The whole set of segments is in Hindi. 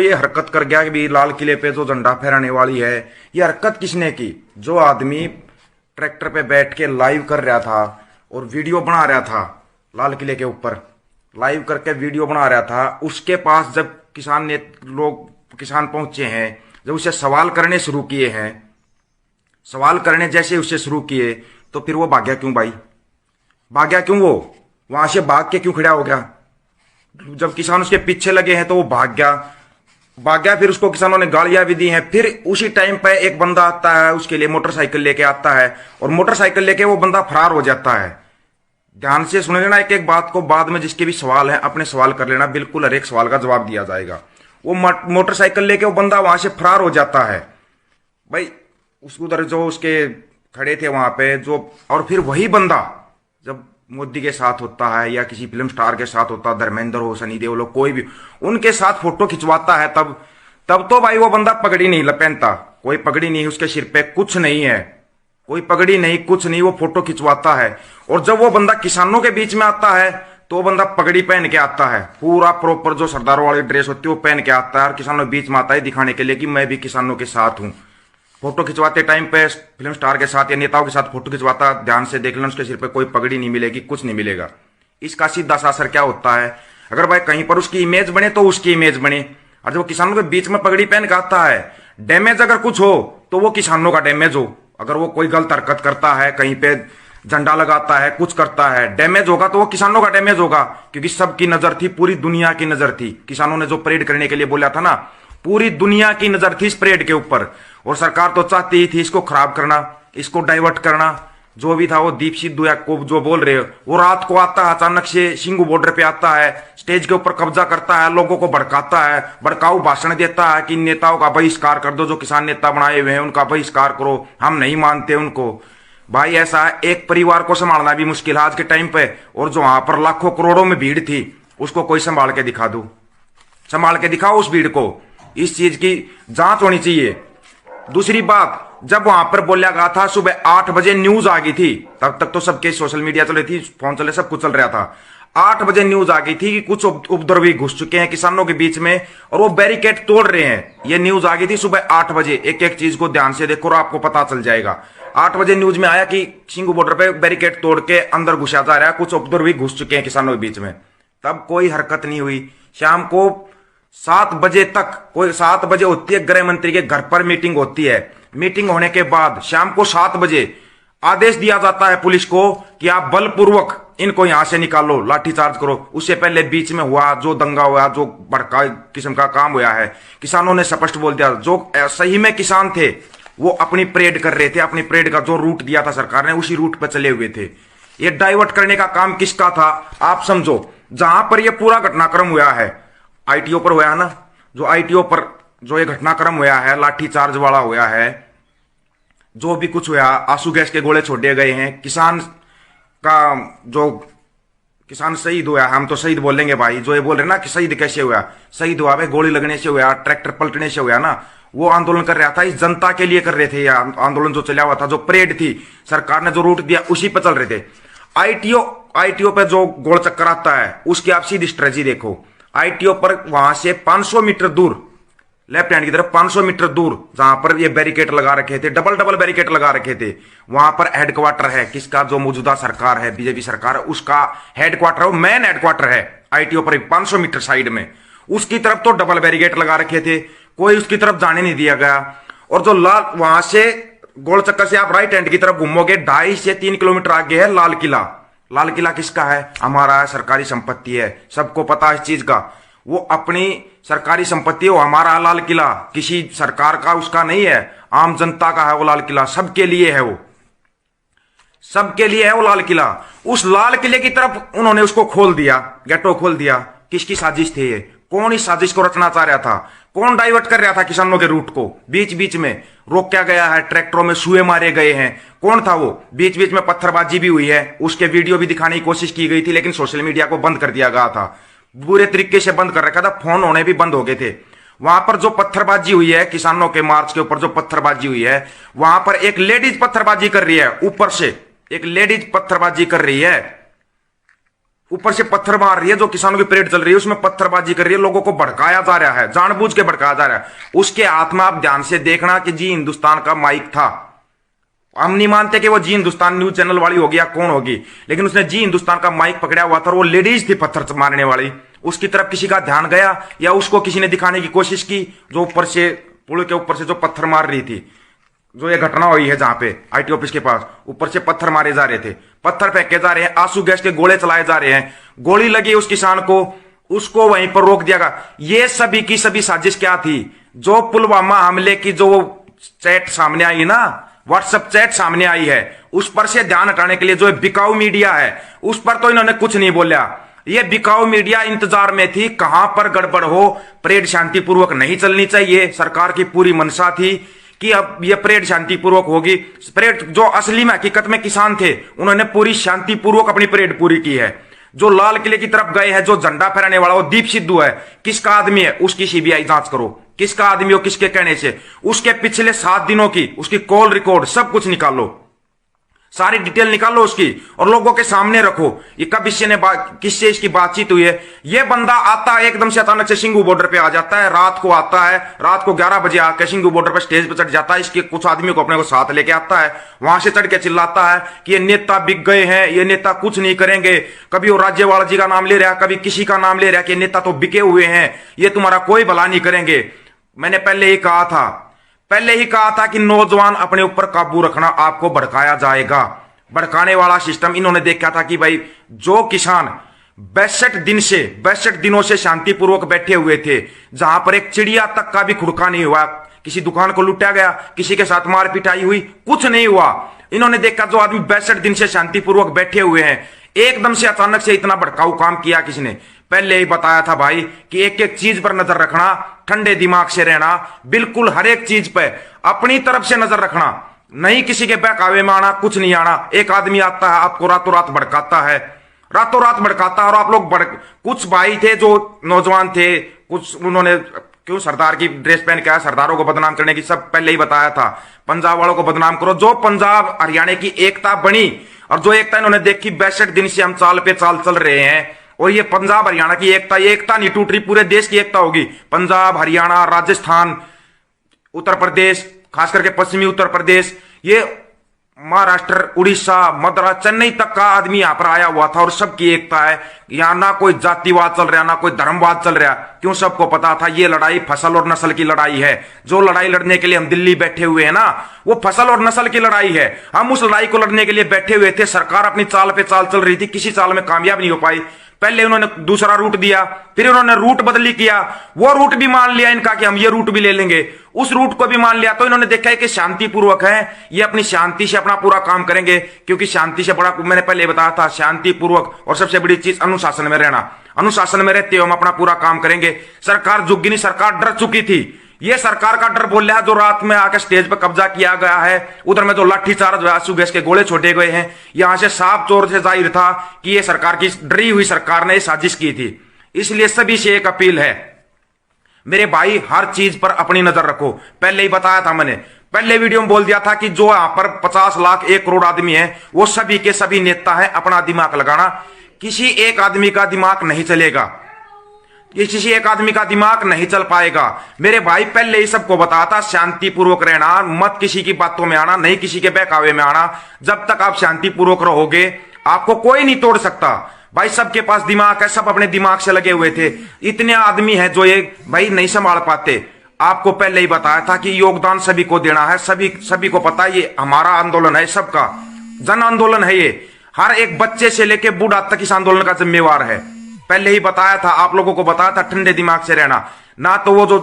ये हरकत कर गया कि भी लाल किले पे जो झंडा फहराने वाली है, ये हरकत किसने की? जो आदमी ट्रैक्टर पे बैठ के लाइव कर रहा था और वीडियो बना रहा था, लाल किले के ऊपर लाइव करके वीडियो बना रहा था, उसके पास जब किसान पहुंचे हैं, जब उसे सवाल करने शुरू किए हैं, सवाल करने जैसे उससे शुरू किए, तो फिर वो भाग्या क्यों भाई? भाग्या क्यों? वो वहां से भाग के क्यों खड़ा हो गया? जब किसान उसके पीछे लगे हैं तो वो भाग गया। फिर उसको किसानों ने गालियां भी दी हैं। फिर उसी टाइम पे एक बंदा आता है, उसके लिए मोटरसाइकिल लेके आता है और मोटरसाइकिल लेके वो बंदा फरार हो जाता है। ध्यान से सुन लेना एक एक बात को, बाद में जिसके भी सवाल है अपने सवाल कर लेना, बिल्कुल हर एक सवाल का जवाब दिया जाएगा। वो मोटरसाइकिल लेके वो बंदा वहां से फरार हो जाता है भाई। उस उधर जो उसके खड़े थे वहां पे जो, और फिर वही बंदा जब मोदी के साथ होता है या किसी फिल्म स्टार के साथ होता, धर्मेंद्र हो, सनी देओल हो, कोई भी उनके साथ फोटो खिंचवाता है, तब तो भाई वो बंदा पगड़ी नहीं पहनता, कोई पगड़ी नहीं उसके सिर पे, कुछ नहीं है, कोई पगड़ी नहीं, कुछ नहीं, वो फोटो खिंचवाता है। और जब वो बंदा किसानों के बीच में आता है तो वो बंदा पगड़ी पहन के आता है, पूरा प्रॉपर जो सरदारों वाली ड्रेस होती है वो पहन के आता है और किसानों के बीच में आता है दिखाने के लिए कि मैं भी किसानों के साथ हूं। फोटो खिंचवाते टाइम पे फिल्म स्टार के साथ या नेताओं के साथ फोटो खिंचवाता, ध्यान से देख लेना उसके सिर पे कोई पगड़ी नहीं मिलेगी, कुछ नहीं मिलेगा। इसका सीधा सा असर क्या होता है? अगर भाई कहीं पर उसकी इमेज बने तो उसकी इमेज बने, और जब किसानों के बीच में पगड़ी पहन के आता है, डैमेज अगर कुछ हो तो वो किसानों का डैमेज हो। अगर वो कोई गलत हरकत करता है, कहीं पे झंडा लगाता है, कुछ करता है, डैमेज होगा तो वो किसानों का डैमेज होगा, क्योंकि सबकी नजर थी, पूरी दुनिया की नजर थी। किसानों ने जो परेड करने के लिए बोला था ना, पूरी दुनिया की नजर थी इस परेड के ऊपर, और सरकार तो चाहती ही थी इसको खराब करना, इसको डाइवर्ट करना। जो भी था वो दीप सिद्धू या को जो बोल रहे हो, वो रात को आता है अचानक से, सिंगू बॉर्डर पे आता है, स्टेज के ऊपर कब्जा करता है, लोगों को भड़काता है, भड़काऊ भाषण देता है कि नेताओं का बहिष्कार कर दो, जो किसान नेता बनाए हुए हैं उनका बहिष्कार करो, हम नहीं मानते उनको। भाई ऐसा एक परिवार को संभालना भी मुश्किल है आज के टाइम पे, और जो वहां पर लाखों करोड़ों में भीड़ थी उसको कोई संभाल के दिखा दो, संभाल के दिखाओ उस भीड़ को। इस चीज की जांच होनी चाहिए। दूसरी बात, जब वहां पर बोला गया था सुबह 8 बजे न्यूज आ गई थी, तब तक तो सबके सोशल मीडिया चल रही थी, फोन चले, सब कुछ चल रहा था। 8 बजे न्यूज आ गई थी कि कुछ उपद्रवी घुस चुके हैं किसानों के बीच में और वो बैरिकेड तोड़ रहे हैं। ये न्यूज आ गई थी सुबह 8 बजे। एक एक चीज को ध्यान से देखो और आपको पता चल जाएगा। 8 बजे न्यूज में आया कि सिंगू बॉर्डर पे बैरिकेड तोड़ के अंदर घुसा जा रहा है, कुछ उपद्रवी घुस चुके हैं किसानों के बीच में। तब कोई हरकत नहीं हुई। शाम को 7 बजे तक, कोई 7 बजे होती है गृह मंत्री के घर पर मीटिंग होती है। मीटिंग होने के बाद शाम को 7 बजे आदेश दिया जाता है पुलिस को कि आप बलपूर्वक इनको यहां से निकालो, लाठीचार्ज करो। उससे पहले बीच में हुआ जो दंगा हुआ, जो भड़का किस्म का काम हुआ है, किसानों ने स्पष्ट बोल दिया, जो सही में किसान थे वो अपनी परेड कर रहे थे, अपनी परेड का जो रूट दिया था सरकार ने उसी रूट पर चले हुए थे। ये डाइवर्ट करने का काम किसका था आप समझो। जहां पर यह पूरा घटनाक्रम हुआ है, आईटीओ पर हुआ है ना, जो आईटीओ पर जो ये घटनाक्रम हुआ है, लाठीचार्ज वाला हुआ है, जो भी कुछ हुआ, आंसू गैस के गोले छोड़े गए हैं, किसान का जो किसान शहीद हुआ, हम तो शहीद बोलेंगे भाई, जो ये बोल रहे ना कि शहीद कैसे हुआ, शहीद हुआ भाई गोली लगने से हुआ, ट्रैक्टर पलटने से हुआ ना। वो आंदोलन कर रहा था, इस जनता के लिए कर रहे थे। यह आंदोलन जो चला हुआ था, जो परेड थी, सरकार ने जो रूट दिया उसी पर चल रहे थे। आईटीओ पे जो गोल चक्कर आता है उसकी आप सीधी स्ट्रेटजी देखो। आईटीओ पर वहां से 500 मीटर दूर, लेफ्ट हैंड की तरफ 500 मीटर दूर, जहां पर ये बैरिकेड लगा रखे थे, डबल बैरिकेड लगा रखे थे, वहां पर हेडक्वार्टर है किसका, जो मौजूदा सरकार है, बीजेपी सरकार है, उसका हेडक्वार्टर है, मेन हेडक्वार्टर है आईटीओ पर 500 मीटर साइड में। उसकी तरफ तो डबल बैरिकेड लगा रखे थे, कोई उसकी तरफ जाने नहीं दिया गया। और जो लाल, वहां से गोल चक्कर से आप राइट हैंड की तरफ घूमोगे, 2.5 से 3 किलोमीटर आगे है लाल किला। लाल किला किसका है? हमारा है, सरकारी संपत्ति है, सबको पता है इस चीज का। वो अपनी सरकारी संपत्ति है, वो हमारा है लाल किला, किसी सरकार का उसका नहीं है, आम जनता का है वो लाल किला, सबके लिए है, वो सबके लिए है वो लाल किला। उस लाल किले की तरफ उन्होंने उसको खोल दिया, गेटो खोल दिया। किसकी साजिश थी ये? कौन इस साजिश को रचना चाह रहा था? कौन डाइवर्ट कर रहा था किसानों के रूट को? बीच बीच में रोका गया है, ट्रैक्टरों में सुए मारे गए हैं। कौन था वो? बीच बीच में पत्थरबाजी भी हुई है, उसके वीडियो भी दिखाने की कोशिश की गई थी, लेकिन सोशल मीडिया को बंद कर दिया गया था, बुरे तरीके से बंद कर रखा था, फोन होने भी बंद हो गए थे। वहां पर जो पत्थरबाजी हुई है, किसानों के मार्च के ऊपर जो पत्थरबाजी हुई है, वहां पर एक लेडीज पत्थरबाजी कर रही है, ऊपर से एक लेडीज पत्थरबाजी कर रही है, ऊपर से पत्थर मार रही है, जो किसानों की परेड चल रही है उसमें पत्थरबाजी कर रही है, लोगों को भड़काया जा रहा है, जानबूझ के भड़काया जा रहा है। उसके हाथ में आप ध्यान से देखना कि जी हिंदुस्तान का माइक था। हम नहीं मानते कि वो जी हिंदुस्तान न्यूज चैनल वाली होगी या कौन होगी, लेकिन उसने जी हिंदुस्तान का माइक पकड़ा हुआ था और वो लेडीज थी पत्थर मारने वाली। उसकी तरफ किसी का ध्यान गया या उसको किसी ने दिखाने की कोशिश की? जो ऊपर से पुल के ऊपर से जो पत्थर मार रही थी, जो ये घटना हुई है जहां पे आईटी ऑफिस के पास ऊपर से पत्थर मारे जा रहे थे, पत्थर फेंके जा रहे हैं, आंसू गैस के गोले चलाए जा रहे हैं, गोली लगी उस किसान को, उसको वहीं पर रोक दिया गया। ये सभी की सभी साजिश क्या थी? जो पुलवामा हमले की जो चैट सामने आई ना, व्हाट्सएप चैट सामने आई है, उस पर से ध्यान हटाने के लिए जो बिकाऊ मीडिया है उस पर तो इन्होंने कुछ नहीं बोला। ये बिकाऊ मीडिया इंतजार में थी कहां पर गड़बड़ हो, परेड शांतिपूर्वक नहीं चलनी चाहिए। सरकार की पूरी मंशा थी कि अब ये परेड शांतिपूर्वक होगी। परेड जो असली में हकीकत में किसान थे उन्होंने पूरी शांतिपूर्वक अपनी परेड पूरी की है। जो लाल किले की तरफ गए हैं, जो झंडा फहराने वाला वो दीप सिद्धू है, किसका आदमी है उसकी सीबीआई जांच करो, किसका आदमी हो किसके कहने से, उसके पिछले 7 दिनों की उसकी कॉल रिकॉर्ड सब कुछ निकालो, सारी डिटेल निकालो उसकी और लोगों के सामने रखो। ये कब किससे इसकी बातचीत हुई है? ये बंदा आता है एकदम से अचानक से सिंगू बॉर्डर पे आ जाता है, रात को आता है, रात को 11 बजे आकर सिंगू बॉर्डर पे स्टेज पे चढ़ जाता है, इसके कुछ आदमी को अपने को साथ लेके आता है, वहां से चढ़ के चिल्लाता है कि ये नेता बिक गए हैं, ये नेता कुछ नहीं करेंगे। कभी वो राज्यपाल जी का नाम ले रहा है, कभी किसी का नाम ले रहा है कि नेता तो बिके हुए हैं, ये तुम्हारा कोई भला नहीं करेंगे। मैंने पहले ही कहा था कि नौजवान अपने ऊपर काबू रखना, आपको भड़काया जाएगा। भड़काने वाला सिस्टम इन्होंने देखा था कि भाई जो किसान 62 दिनों से शांतिपूर्वक बैठे हुए थे, जहां पर एक चिड़िया तक का भी खुड़का नहीं हुआ, किसी दुकान को लूटा गया, किसी के साथ मार पिटाई हुई, कुछ नहीं हुआ। इन्होंने देखा जो आदमी 62 दिन से शांतिपूर्वक बैठे हुए हैं, एकदम से अचानक से इतना भड़काऊ काम किया किसने? पहले ही बताया था भाई कि एक एक चीज पर नजर रखना, ठंडे दिमाग से रहना, बिल्कुल हर एक चीज पे अपनी तरफ से नजर रखना, नहीं किसी के बहकावे में आना, कुछ नहीं आना। एक आदमी आता है आपको रातों रात भड़काता है, रातों रात भड़काता है, और आप लोग कुछ भाई थे जो नौजवान थे, कुछ उन्होंने क्यों सरदार की ड्रेस पहन के आया, सरदारों को बदनाम करने की सब पहले ही बताया था। पंजाब वालों को बदनाम करो, जो पंजाब हरियाणा की एकता बनी और जो एकता इन्होंने देखी, 62 दिन से हम चाल पे चाल चल रहे हैं, और ये पंजाब हरियाणा की एकता, ये एकता नहीं टूट रही, पूरे देश की एकता होगी। पंजाब, हरियाणा, राजस्थान, उत्तर प्रदेश, खास करके पश्चिमी उत्तर प्रदेश, ये महाराष्ट्र, उड़ीसा, मद्रास, चेन्नई तक का आदमी यहां पर आया हुआ था और सबकी एकता है। यहां ना कोई जातिवाद चल रहा, ना कोई धर्मवाद चल रहा। क्यों? सबको पता था ये लड़ाई फसल और नस्ल की लड़ाई है। जो लड़ाई लड़ने के लिए हम दिल्ली बैठे हुए हैं ना, वो फसल और नस्ल की लड़ाई है। हम उस लड़ाई को लड़ने के लिए बैठे हुए थे। सरकार अपनी चाल पे चाल चल रही थी, किसी चाल में कामयाब नहीं हो पाई। पहले उन्होंने दूसरा रूट दिया, फिर उन्होंने रूट बदली किया, वो रूट भी मान लिया इनका कि हम ये रूट भी ले लेंगे, उस रूट को भी मान लिया। तो इन्होंने देखा है कि शांतिपूर्वक है, ये अपनी शांति से अपना पूरा काम करेंगे, क्योंकि शांति से बड़ा, मैंने पहले बताया था, शांतिपूर्वक और सबसे बड़ी चीज अनुशासन में रहना। अनुशासन में रहते हुए हम अपना पूरा काम करेंगे। सरकार झुक नहीं, सरकार डर चुकी थी। ये सरकार का डर बोल रहा है, जो रात में आकर स्टेज पर कब्जा किया गया है, उधर में जो लाठीचार्ज, आंसू गैस के गोले छोड़े गए हैं, यहां से साफ तौर से जाहिर था कि ये सरकार की डरी हुई सरकार ने साजिश की थी। इसलिए सभी से एक अपील है, मेरे भाई हर चीज पर अपनी नजर रखो। पहले ही बताया था मैंने, पहले वीडियो में बोल दिया था कि जो यहां पर 50 लाख 1 करोड़ आदमी है, वो सभी के सभी नेता है। अपना दिमाग लगाना, किसी एक आदमी का दिमाग नहीं चलेगा, किसी एक आदमी का दिमाग नहीं चल पाएगा। मेरे भाई पहले ही सबको बताया था, शांतिपूर्वक रहना, मत किसी की बातों में आना, नहीं किसी के बहकावे में आना। जब तक आप शांतिपूर्वक रहोगे आपको कोई नहीं तोड़ सकता। भाई सबके पास दिमाग है, सब अपने दिमाग से लगे हुए थे। इतने आदमी है जो ये भाई नहीं संभाल पाते। आपको पहले ही बताया था कि योगदान सभी को देना है, सभी को पता है ये हमारा आंदोलन है, सबका जन आंदोलन है। ये हर एक बच्चे से लेके बूढ़ा तक इस आंदोलन का जिम्मेवार है। पहले ही बताया था, आप लोगों को बताया था, ठंडे दिमाग से रहना। ना तो वो जो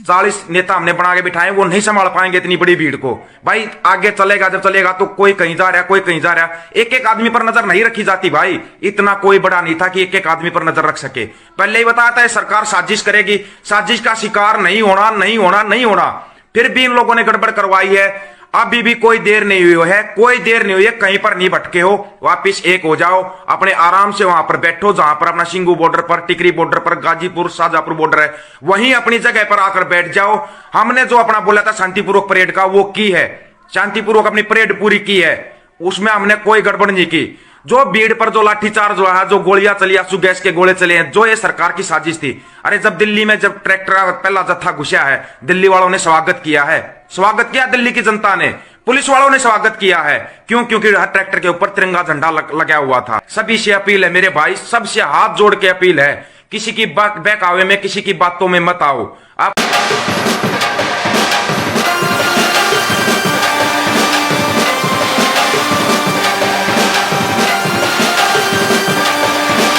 40 नेता हमने बना के बिठाए वो नहीं संभाल पाएंगे इतनी बड़ी भीड़ को। भाई आगे चलेगा, जब चलेगा तो कोई कहीं जा रहा, कोई कहीं जा रहा। एक एक आदमी पर नजर नहीं रखी जाती भाई, इतना कोई बड़ा नहीं था कि एक एक आदमी पर नजर रख सके। पहले ही बताया था सरकार साजिश करेगी, साजिश का शिकार नहीं होना, नहीं होना, नहीं होना। फिर भी इन लोगों ने गड़बड़ करवाई है। अभी भी कोई देर नहीं हुई है, कोई देर नहीं हुई है, कहीं पर नहीं भटके हो, वापिस एक हो जाओ, अपने आराम से वहां पर बैठो जहां पर अपना सिंगू बॉर्डर पर, टिकरी बॉर्डर पर, गाजीपुर शाहजहांपुर बॉर्डर है, वहीं अपनी जगह पर आकर बैठ जाओ। हमने जो अपना बोला था शांतिपूर्वक परेड का वो की है, शांतिपूर्वक अपनी परेड पूरी की है, उसमें हमने कोई गड़बड़ नहीं की। जो भीड़ पर जो लाठीचार्ज हुआ है, जो गोलियां चली, आंसू गैस के गोले चले हैं, जो ये सरकार की साजिश थी। अरे जब दिल्ली में जब ट्रैक्टर का पहला जत्था घुसा है, दिल्ली वालों ने स्वागत किया है, स्वागत किया दिल्ली की जनता ने, पुलिस वालों ने स्वागत किया है। क्यों? क्योंकि हर ट्रैक्टर के ऊपर तिरंगा झंडा लगा हुआ था। सभी से अपील है मेरे भाई, सबसे हाथ जोड़ के अपील है, किसी की बहकावे में, किसी की बातों में मत आओ आप।